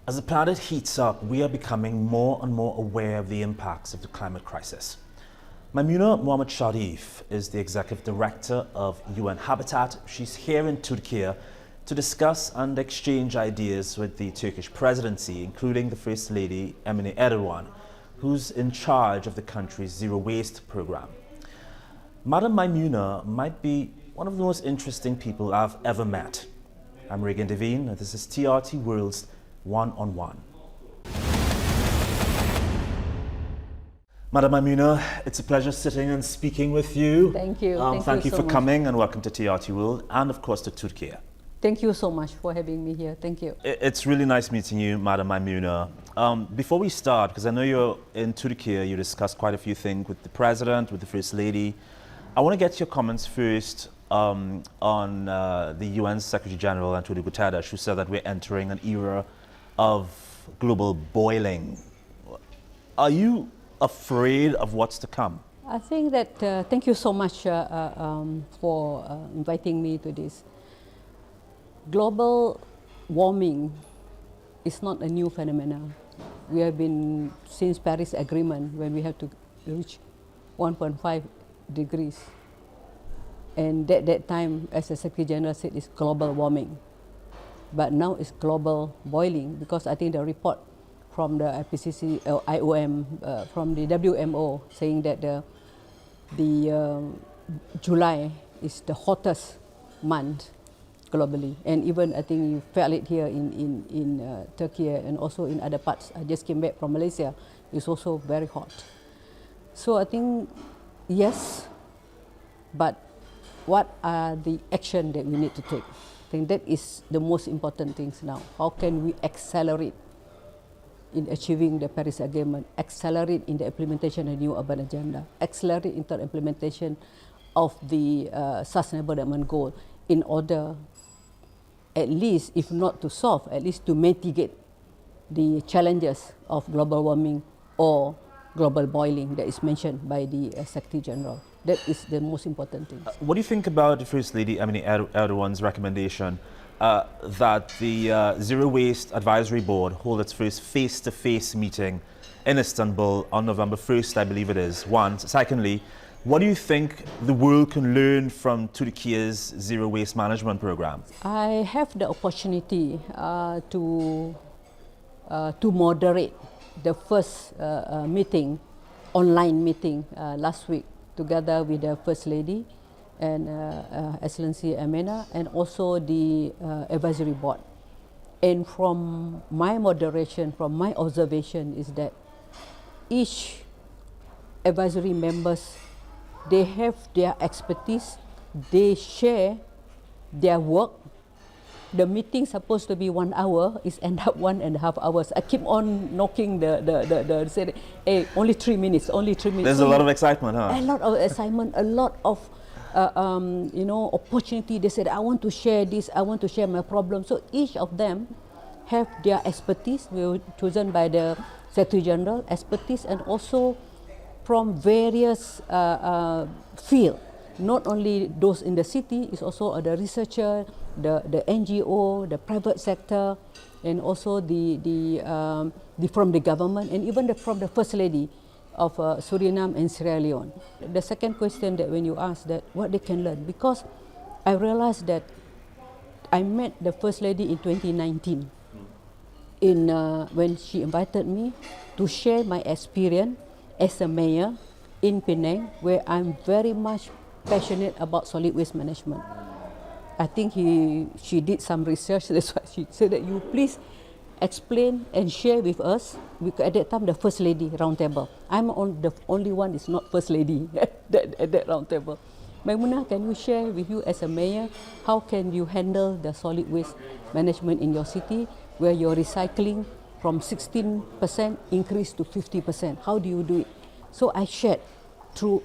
As the planet heats up, we are becoming more and more aware of the impacts of the climate crisis. Maimunah Mohd Sharif is the Executive Director of UN Habitat. She's here in Turkey to discuss and exchange ideas with the Turkish presidency, including the First Lady Emine Erdoğan, who's in charge of the country's zero waste program. Madam Maimunah might be one of the most interesting people I've ever met. I'm Regan Devine, and this is TRT World's One-on-One. Madam Maimunah, it's a pleasure sitting and speaking with you. Thank you. Thank you so for much. coming, and welcome to TRT World, and of course to Turkey. Thank you so much for having me here. Thank you. It's really nice meeting you, Madam Maimunah. Before we start, because I know you're in Turkey, you discussed quite a few things with the President, with the First Lady. I want to get your comments first on the UN Secretary General, Antonio Guterres, who said that we're entering an era of global boiling. Are you afraid of what's to come? I think that, thank you so much for inviting me to this. Global warming is not a new phenomenon. We have been, since Paris Agreement, when we have to reach 1.5 degrees. And at that time, as the Secretary General said, it's global warming. But now it's global boiling, because I think the report from the IPCC, IOM, from the WMO, saying that the July is the hottest month globally. And even I think you felt it here in Turkey and also in other parts. I just came back from Malaysia. It's also very hot. So I think, yes, but what are the action that we need to take? I think that is the most important things now. How can we accelerate in achieving the Paris Agreement, accelerate in the implementation of the new urban agenda, accelerate in the implementation of the sustainable development goal, in order, at least, if not to solve, at least to mitigate the challenges of global warming or global boiling that is mentioned by the Secretary General. That is the most important thing. What do you think about the First Lady Emine Erdoğan's recommendation that the Zero Waste Advisory Board hold its first face-to-face meeting in Istanbul on November 1st, I believe it is, one. Secondly, what do you think the world can learn from Turkey's zero waste management program? I have the opportunity to moderate the first meeting, online meeting last week, together with the First Lady and Excellency Emine, and also the advisory board. And from my moderation, from my observation, is that each advisory members, they have their expertise, they share their work. The meeting supposed to be 1 hour, is end up 1.5 hours. I keep on knocking say, hey, only 3 minutes, only 3 minutes. There's a lot of excitement, huh? A lot of excitement, a lot of opportunity. They said, I want to share this, I want to share my problem. So each of them have their expertise. We were chosen by the Secretary General, expertise, and also from various fields. Not only those in the city, it's also the researcher, the NGO, the private sector, and also from the government, and even from the First Lady of Suriname and Sierra Leone. The second question that when you ask that what they can learn, because I realized that I met the First Lady in 2019 when she invited me to share my experience as a mayor in Penang, where I'm very much passionate about solid waste management. I think she did some research, that's why she said that you please explain and share with us. At that time, the First Lady roundtable. I'm the only one is not First Lady at that roundtable. Maimunah, can you share with you as a mayor, how can you handle the solid waste management in your city, where your recycling from 16% increased to 50%? How do you do it? So I shared through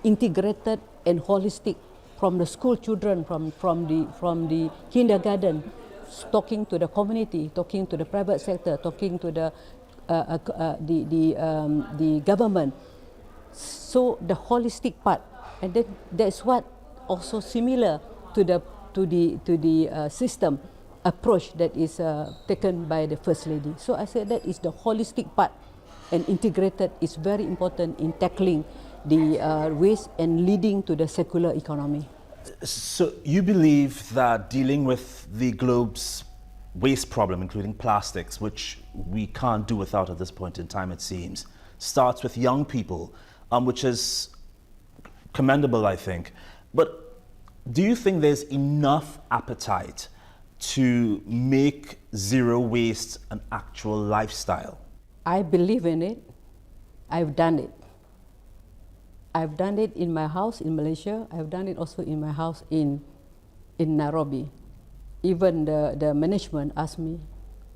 integrated and holistic, from the school children, from the kindergarten, talking to the community, talking to the private sector, talking to the government. So the holistic part, and that's what also similar to the system approach that is taken by the First Lady. So I said that is the holistic part and integrated is very important in tackling the waste and leading to the circular economy. So you believe that dealing with the globe's waste problem, including plastics, which we can't do without at this point in time, it seems, starts with young people, which is commendable, I think. But do you think there's enough appetite to make zero waste an actual lifestyle? I believe in it. I've done it. I've done it in my house in Malaysia. I've done it also in my house in Nairobi. Even the management asked me,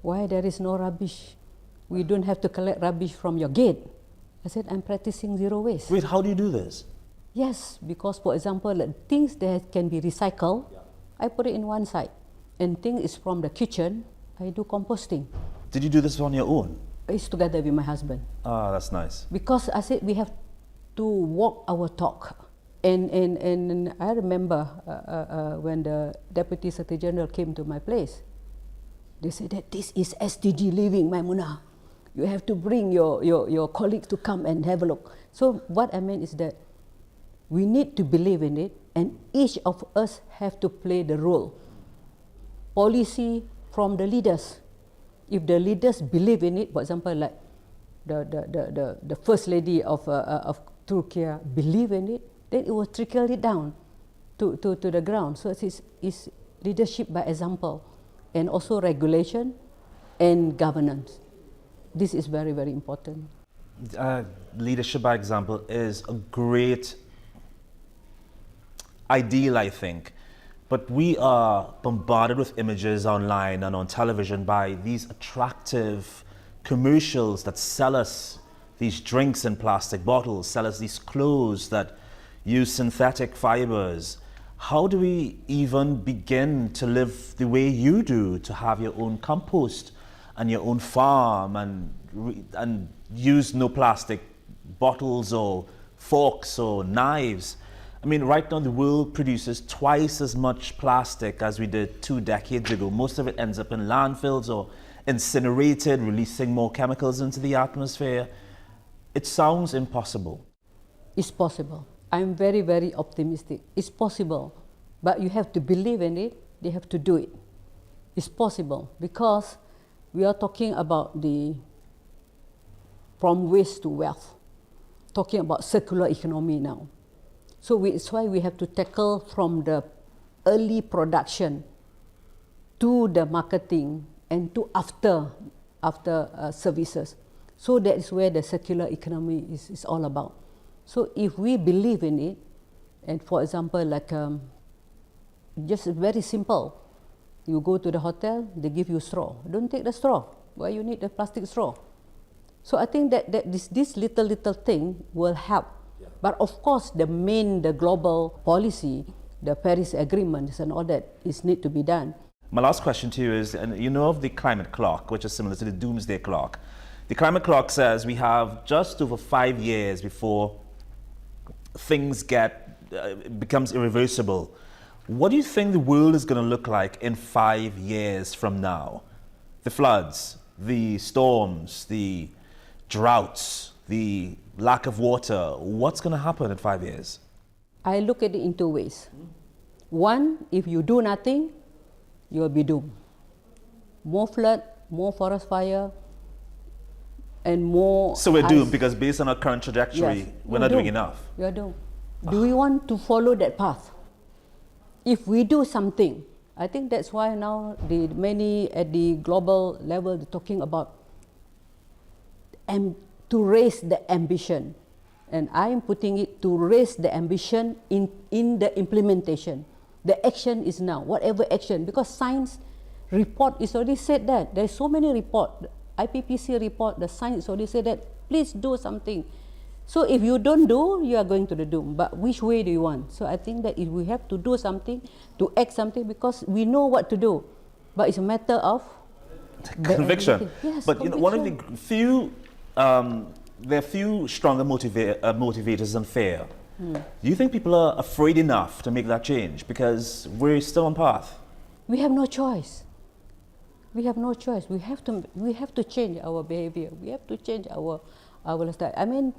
why there is no rubbish? We don't have to collect rubbish from your gate. I said, I'm practicing zero waste. Wait, how do you do this? Yes, because for example, like, things that can be recycled, I put it in one side. And things is from the kitchen, I do composting. Did you do this on your own? It's together with my husband. Ah, that's nice. Because I said we have to walk our talk. And I remember when the Deputy Secretary General came to my place, they said that this is SDG living, Maimunah. You have to bring your colleagues to come and have a look. So what I mean is that we need to believe in it, and each of us have to play the role. Policy from the leaders. If the leaders believe in it, for example, like the First Lady of Turkey believe in it, then it will trickle it down to the ground. So it's leadership by example, and also regulation and governance. This is very, very important. Leadership by example is a great ideal, I think. But we are bombarded with images online and on television by these attractive commercials that sell us these drinks in plastic bottles, sell us these clothes that use synthetic fibers. How do we even begin to live the way you do, to have your own compost and your own farm and use no plastic bottles or forks or knives? I mean, right now the world produces twice as much plastic as we did 2 decades ago. Most of it ends up in landfills or incinerated, releasing more chemicals into the atmosphere. It sounds impossible. It's possible. I'm very, very optimistic. It's possible, but you have to believe in it. They have to do it. It's possible because we are talking about from waste to wealth, talking about circular economy now. So it's why we have to tackle from the early production to the marketing and to after services. So that is where the circular economy is all about. So if we believe in it, and for example, like just very simple, you go to the hotel, they give you straw. Don't take the straw. Why you need the plastic straw? So I think that this little thing will help. But of course, the global policy, the Paris agreements and all that need to be done. My last question to you is, and you know of the climate clock, which is similar to the doomsday clock. The climate clock says we have just over 5 years before things becomes irreversible. What do you think the world is going to look like in 5 years from now? The floods, the storms, the droughts, the lack of water. What's going to happen in 5 years? I look at it in 2 ways. One, if you do nothing, you will be doomed. More flood, more forest fire, and more. So we're doomed because based on our current trajectory, yes, we're not doing enough. We are doomed. Do we want to follow that path? If we do something, I think that's why now many at the global level they're talking about to raise the ambition, and I am putting it to raise the ambition in the implementation. The action is now, whatever action, because science report is already said that. There's so many reports, IPPC report, the science already said that, please do something. So if you don't do, you are going to the doom. But which way do you want? So I think that if we have to do something, to act something, because we know what to do, but it's a matter of conviction. Yes, but you know, one of the few, there are few stronger motivators than fear. Do you think people are afraid enough to make that change because we're still on path? We have no choice. we have no choice. We have to change our behavior. We have to change our lifestyle. I mean,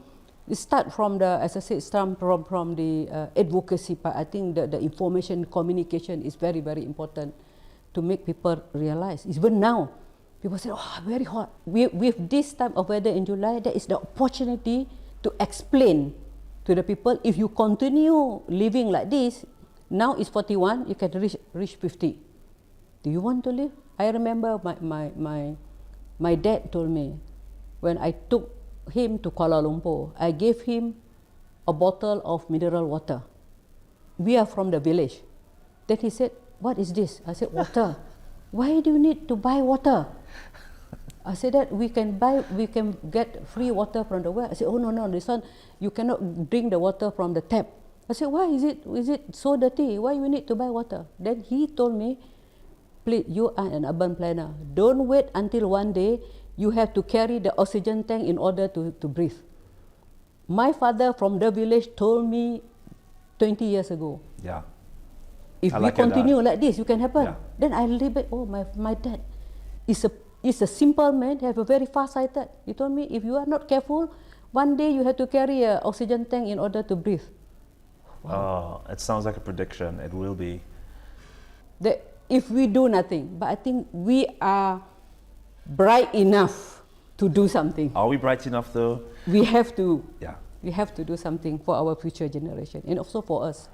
it start from the, as I said, start from the advocacy part. I think the information communication is very, very important to make people realize. Even now, people say, oh, very hot. With this time of weather in July, there is the opportunity to explain to the people, if you continue living like this, now it's 41, you can reach 50. Do you want to live? I remember my dad told me, when I took him to Kuala Lumpur, I gave him a bottle of mineral water. We are from the village. Then he said, what is this? I said, water. Why do you need to buy water? I said that we can get free water from the well. I said, oh no, this one, you cannot drink the water from the tap. I said, why is it so dirty? Why you need to buy water? Then he told me, please, you are an urban planner. Don't wait until one day you have to carry the oxygen tank in order to breathe. My father from the village told me 20 years ago. Yeah. If we continue like this, you can happen. Yeah. Then I live it. Oh, my dad is a simple man, have a very far-sighted. He told me, if you are not careful, one day you have to carry an oxygen tank in order to breathe. Wow. Oh, it sounds like a prediction. It will be. If we do nothing, but I think we are bright enough to do something. Are we bright enough though? We have to. Yeah. We have to do something for our future generation and also for us.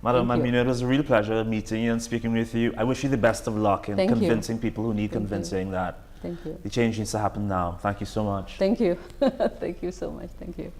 Madam Maimunah, it was a real pleasure meeting you and speaking with you. I wish you the best of luck in convincing people who need convincing that the change needs to happen now. Thank you so much. Thank you. Thank you so much. Thank you.